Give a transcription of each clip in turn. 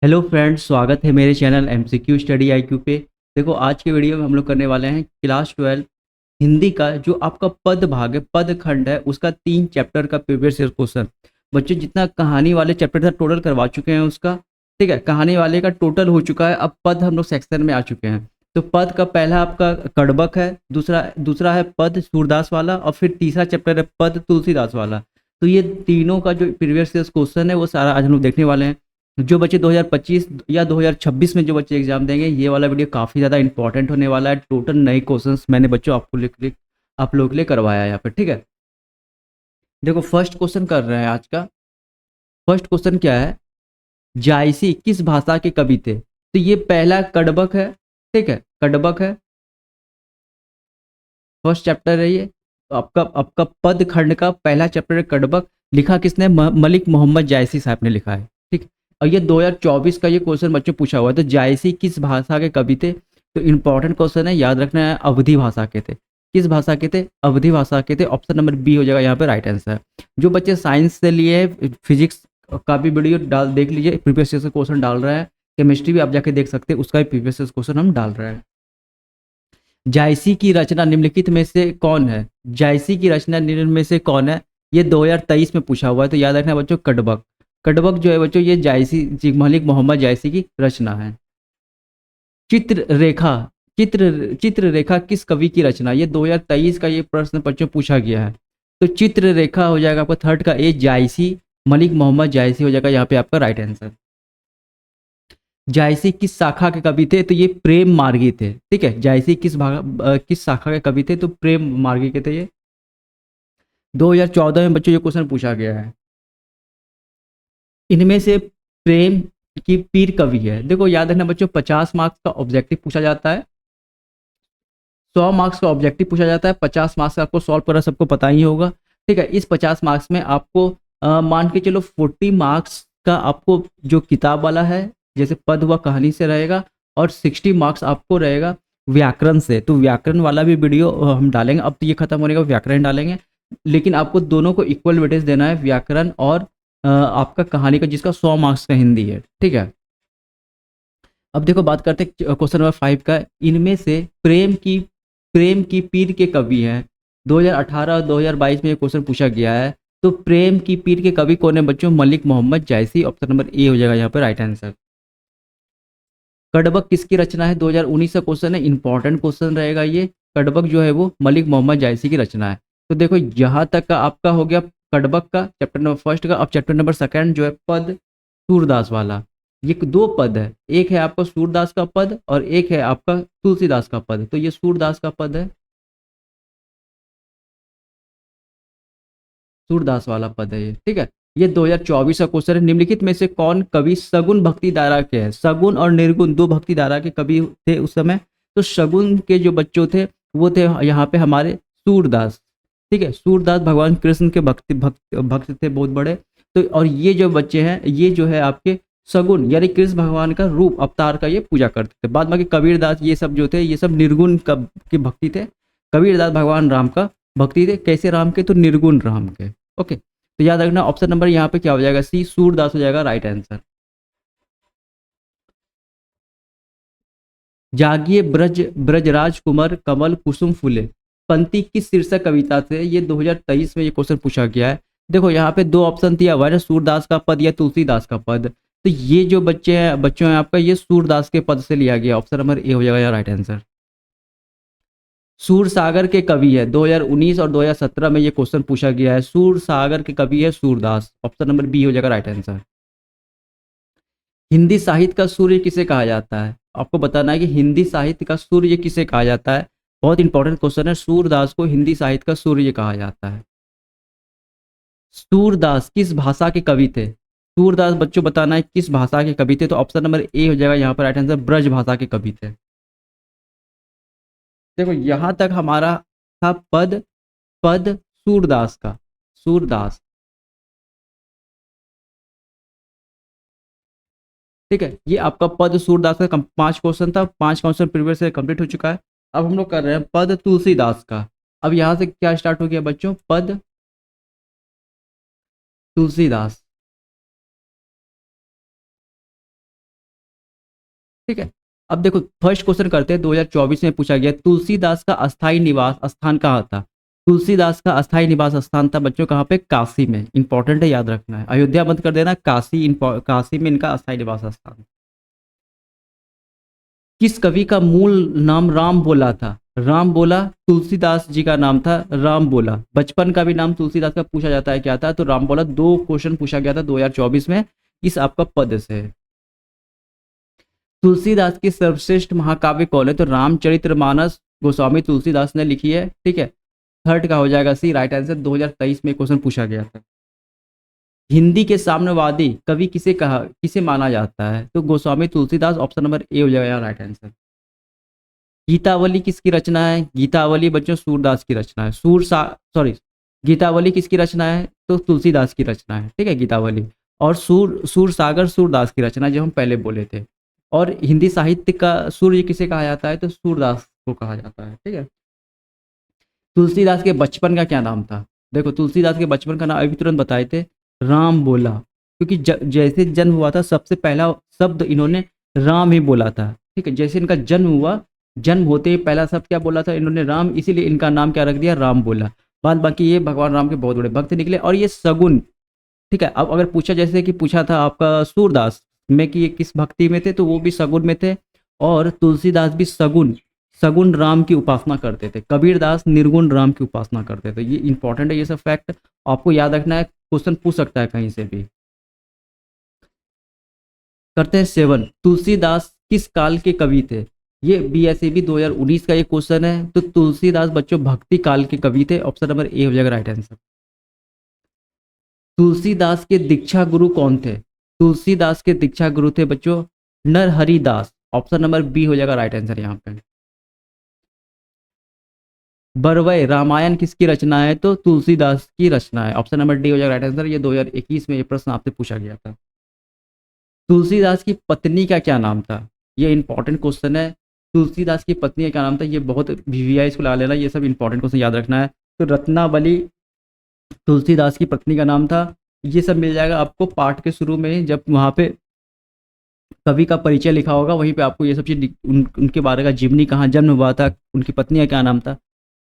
Hello friends, स्वागत है मेरे चैनल एमसीक्यू स्टडी आईक्यू पे। देखो, आज के वीडियो में हम लोग करने वाले हैं क्लास 12 हिंदी का जो आपका पद भाग है, पद खंड है, उसका 3 चैप्टर का प्रीवियस ईयर क्वेश्चन। बच्चों, जितना कहानी वाले चैप्टर था टोटल करवा चुके हैं उसका। ठीक है, कहानी वाले का टोटल हो चुका है। अब पद हम लोग सेक्शन में आ चुके हैं। तो पद का पहला आपका कड़बक है, दूसरा दूसरा है पद सूरदास वाला, और फिर तीसरा चैप्टर है पद तुलसीदास वाला। तो ये तीनों का जो प्रीवियस ईयर क्वेश्चन है वो सारा आज हम लोग देखने वाले हैं। जो बच्चे 2025 या 2026 में जो बच्चे एग्जाम देंगे, ये वाला वीडियो काफ़ी ज़्यादा इंपॉर्टेंट होने वाला है। टोटल नए क्वेश्चंस मैंने बच्चों आप लोग के लिए करवाया है यहाँ पर। ठीक है, देखो फर्स्ट क्वेश्चन कर रहे हैं आज का। फर्स्ट क्वेश्चन क्या है? जायसी किस भाषा के कवि थे? तो ये पहला कडबक है। ठीक है, कडबक है, फर्स्ट चैप्टर है ये। तो आपका आपका पद खंड का पहला चैप्टर है कडबक। लिखा किसने? मलिक मोहम्मद जायसी साहब ने लिखा है। ठीक। और ये 2024 का ये क्वेश्चन बच्चों पूछा हुआ है। तो जायसी किस भाषा के कवि थे? तो इंपॉर्टेंट क्वेश्चन है, याद रखना है, अवधी भाषा के थे। किस भाषा के थे? अवधी भाषा के थे। ऑप्शन नंबर बी हो जाएगा यहाँ पे राइट आंसर। जो बच्चे साइंस से लिए फिजिक्स का भी वीडियो डाल देख लीजिए, प्रीवियस ईयर से क्वेश्चन डाल रहा है। केमिस्ट्री भी आप जाके देख सकते हैं, उसका भी प्रीवियस ईयर क्वेश्चन हम डाल रहे हैं। जायसी की रचना निम्नलिखित में से कौन है? जायसी की रचना निम्न में से कौन है? ये 2023 में पूछा हुआ है। तो याद रखना बच्चों, कडबक। कडबक जो है बच्चों, ये मलिक मोहम्मद जायसी की रचना है। चित्ररेखा। चित्ररेखा किस कवि की रचना? ये 2023 का ये प्रश्न बच्चों पूछा गया है। तो चित्ररेखा हो जाएगा आपका थर्ड का ए, जायसी। मलिक मोहम्मद जायसी हो जाएगा यहाँ पे आपका राइट आंसर। जायसी किस शाखा के कवि थे? तो ये प्रेम मार्गी थे। ठीक है, जायसी किस शाखा के कवि थे? तो प्रेम मार्गी के थे ये। 2014 में बच्चों ये क्वेश्चन पूछा गया है। इनमें से प्रेम की पीर कवि है। देखो याद रखना बच्चों, 50 मार्क्स का ऑब्जेक्टिव पूछा जाता है, 100 मार्क्स का ऑब्जेक्टिव पूछा जाता है, 50 मार्क्स का आपको सॉल्व करना सबको पता ही होगा। ठीक है, इस 50 मार्क्स में आपको मान के चलो 40 मार्क्स का आपको जो किताब वाला है, जैसे पद व कहानी से रहेगा, और 60 मार्क्स आपको रहेगा व्याकरण से। तो व्याकरण वाला भी वीडियो हम डालेंगे। अब तो ये खत्म होने का व्याकरण डालेंगे, लेकिन आपको दोनों को इक्वल वेटेज देना है, व्याकरण और आपका कहानी का, जिसका 100 मार्क्स का हिंदी है। ठीक है, अब देखो बात करते हैं क्वेश्चन नंबर 5 का। इनमें से प्रेम की पीर के कवि हैं। 2018 और 2022 में ये क्वेश्चन पूछा गया है। तो प्रेम की पीर के कवि कौन है बच्चों? मलिक मोहम्मद जायसी। ऑप्शन नंबर ए हो जाएगा यहाँ पर राइट आंसर। कडबक किसकी रचना है? 2019 का क्वेश्चन है, इंपॉर्टेंट क्वेश्चन रहेगा ये। कडबक जो है वो मलिक मोहम्मद जायसी की रचना है। तो देखो यहाँ तक का आपका हो गया कडबक का चैप्टर नंबर फर्स्ट का। अब चैप्टर नंबर सेकंड जो है पद सूरदास वाला। ये दो पद है, एक है आपका सूरदास का पद और एक है आपका तुलसीदास का पद। तो ये सूरदास का पद है, सूरदास वाला पद है ये। ठीक है, ये 2024 का क्वेश्चन है। निम्नलिखित में से कौन कवि सगुन भक्ति धारा के हैं? सगुन और निर्गुण दो भक्ति धारा के कवि थे उस समय। तो सगुन के जो बच्चों थे वो थे यहाँ पे हमारे सूरदास। ठीक है, सूरदास भगवान कृष्ण के भक्त थे बहुत बड़े। तो और ये जो बच्चे हैं, ये जो है आपके सगुन, यानी कृष्ण भगवान का रूप अवतार का ये पूजा करते थे। बाद बाकी कबीरदास ये सब जो थे, ये सब निर्गुण के भक्ति थे। कबीरदास भगवान राम का भक्ति थे। कैसे राम के? तो निर्गुण राम के। ओके, तो याद रखना ऑप्शन नंबर यहाँ पे क्या हो जाएगा? सी, सूरदास हो जाएगा राइट आंसर। जागिए ब्रजराज कुमार कमल कुसुम फूले, पंक्ति किस शीर्षक कविता से? ये 2023 में ये क्वेश्चन पूछा गया है। देखो यहाँ पे दो ऑप्शन दिया हुआ है ना, सूरदास का पद या तुलसीदास का पद। तो ये जो बच्चों हैं आपका, ये सूरदास के पद से लिया गया। ऑप्शन नंबर ए हो जाएगा राइट आंसर। सूर सागर के कवि है। 2019 और 2017 में ये क्वेश्चन पूछा गया है। सूर सागर के कवि है सूरदास। ऑप्शन नंबर बी हो जाएगा राइट आंसर। हिंदी साहित्य का सूर्य किसे कहा जाता है? आपको बताना है कि हिंदी साहित्य का सूर्य किसे कहा जाता है। बहुत इंपॉर्टेंट क्वेश्चन है। सूरदास को हिंदी साहित्य का सूर्य कहा जाता है। सूरदास किस भाषा के कवि थे? सूरदास बच्चों बताना है किस भाषा के कवि थे। तो ऑप्शन नंबर ए हो जाएगा यहाँ पर राइट आंसर, ब्रज भाषा के कवि थे। देखो यहां तक हमारा था पद पद सूरदास का, सूरदास। ठीक है, ये आपका पद सूरदास का 5 क्वेश्चन था। 5 क्वेश्चन प्रीवियस से कंप्लीट हो चुका है। अब हम लोग कर रहे हैं पद तुलसीदास का। अब यहां से क्या स्टार्ट हो गया बच्चों? पद तुलसीदास। ठीक है। अब देखो फर्स्ट क्वेश्चन करते हैं, 2024 में पूछा गया तुलसीदास का अस्थाई निवास स्थान कहाँ था। तुलसीदास का अस्थाई निवास स्थान था बच्चों कहाँ पे, काशी में। इंपॉर्टेंट है, याद रखना है, अयोध्या मत कर देना, काशी, काशी में इनका अस्थाई निवास स्थान। किस कवि का मूल नाम राम बोला था। राम बोला तुलसीदास जी का नाम था राम बोला। बचपन का भी नाम तुलसीदास का पूछा जाता है क्या था, तो राम बोला। दो क्वेश्चन पूछा गया था 2024 में, इस आपका पद से है। तुलसीदास की सर्वश्रेष्ठ महाकाव्य कौन है, तो रामचरितमानस गोस्वामी तुलसीदास ने लिखी है। ठीक है, थर्ड का हो जाएगा सी राइट आंसर, 2023 में क्वेश्चन पूछा गया था। हिंदी के साम्यवादी कवि किसे माना जाता है, तो Goswami Tulsidas, option number A हो जाएगा राइट आंसर। गीतावली किसकी रचना है, गीतावली बच्चों सूरदास की रचना है। सॉरी, गीतावली किसकी रचना है, तो तुलसीदास की रचना है। ठीक है, गीतावली। और सूर सागर सूरदास की रचना, जो हम पहले बोले थे। और हिंदी साहित्य का सूर्य किसे कहा जाता है, तो सूरदास को कहा जाता है। ठीक है। तुलसीदास के बचपन का क्या नाम था, देखो तुलसीदास के बचपन का नाम अभी तुरंत बताए थे, राम बोला। क्योंकि जैसे जन्म हुआ था सबसे पहला शब्द इन्होंने राम ही बोला था। ठीक है, जैसे इनका जन्म हुआ, जन्म होते ही पहला शब्द क्या बोला था इन्होंने, राम, इसीलिए इनका नाम क्या रख दिया, राम बोला। बाद बाकी ये भगवान राम के बहुत बड़े भक्त निकले, और ये सगुन। ठीक है, अब अगर पूछा जैसे कि पूछा था आपका सूरदास में कि ये किस भक्ति में थे, तो वो भी सगुन में थे। और तुलसीदास भी सगुन सगुन राम की उपासना करते थे। कबीरदास निर्गुण राम की उपासना करते थे। ये इंपॉर्टेंट है, ये सब फैक्ट आपको याद रखना है, क्वेश्चन पूछ सकता है कहीं से भी। करते हैं 7, तुलसीदास किस काल के कवि थे। ये BSAB 2019 का ये क्वेश्चन है। तो तुलसीदास बच्चों भक्ति काल के कवि थे, ऑप्शन नंबर ए हो जाएगा राइट आंसर। तुलसीदास के दीक्षा गुरु कौन थे, तुलसीदास के दीक्षा गुरु थे बच्चों नरहरि दास, ऑप्शन नंबर बी हो जाएगा राइट आंसर यहाँ पे। बरवय रामायण किसकी रचना है, तो तुलसीदास की रचना है, ऑप्शन नंबर डी हो जाएगा राइट आंसर। ये 2021 में ये प्रश्न आपसे पूछा गया था। तुलसीदास की पत्नी का क्या नाम था, ये इंपॉर्टेंट क्वेश्चन है। तुलसीदास की पत्नी का क्या नाम था, ये बहुत VVI को ला लेना, ये सब इंपॉर्टेंट क्वेश्चन याद रखना है। तो रत्नावली तुलसीदास की पत्नी का नाम था। ये सब मिल जाएगा आपको पाठ के शुरू में, जब वहाँ पे कवि का परिचय लिखा होगा, वहीं पे आपको ये सब चीज उनके बारे का, जीवनी कहाँ जन्म हुआ था, उनकी पत्नी का क्या नाम था,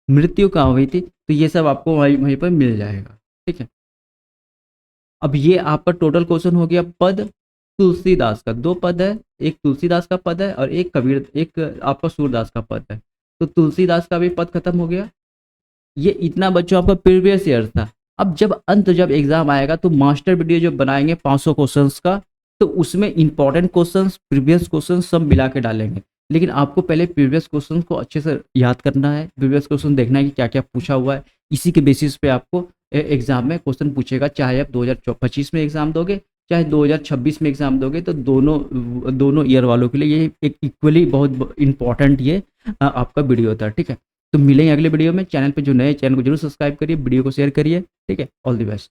मृत्यु कहाँ हुई थी, तो ये सब आपको वहीं वहीं पर मिल जाएगा। ठीक है, अब ये आपका टोटल क्वेश्चन हो गया पद तुलसीदास का। दो पद है, एक तुलसीदास का पद है और एक आपका सूरदास का पद है। तो तुलसीदास का भी पद खत्म हो गया। ये इतना बच्चों आपका प्रीवियस ईयर था। अब जब एग्जाम आएगा तो मास्टर वीडियो जो बनाएंगे 500 क्वेश्चंस का, तो उसमें इंपॉर्टेंट क्वेश्चंस, प्रीवियस क्वेश्चंस सब मिला के डालेंगे। लेकिन आपको पहले प्रीवियस क्वेश्चंस को अच्छे से याद करना है, प्रीवियस क्वेश्चन देखना है कि क्या क्या पूछा हुआ है। इसी के बेसिस पे आपको एग्जाम में क्वेश्चन पूछेगा, चाहे आप 2025 में एग्जाम दोगे, चाहे 2026 में एग्जाम दोगे। तो दोनों ईयर वालों के लिए ये एक इक्वली बहुत इंपॉर्टेंट ये आपका वीडियो था। ठीक है, तो मिलेंगे अगले वीडियो में। चैनल पे जो नए, चैनल को जरूर सब्सक्राइब करिए, वीडियो को शेयर करिए। ठीक है, ऑल द बेस्ट।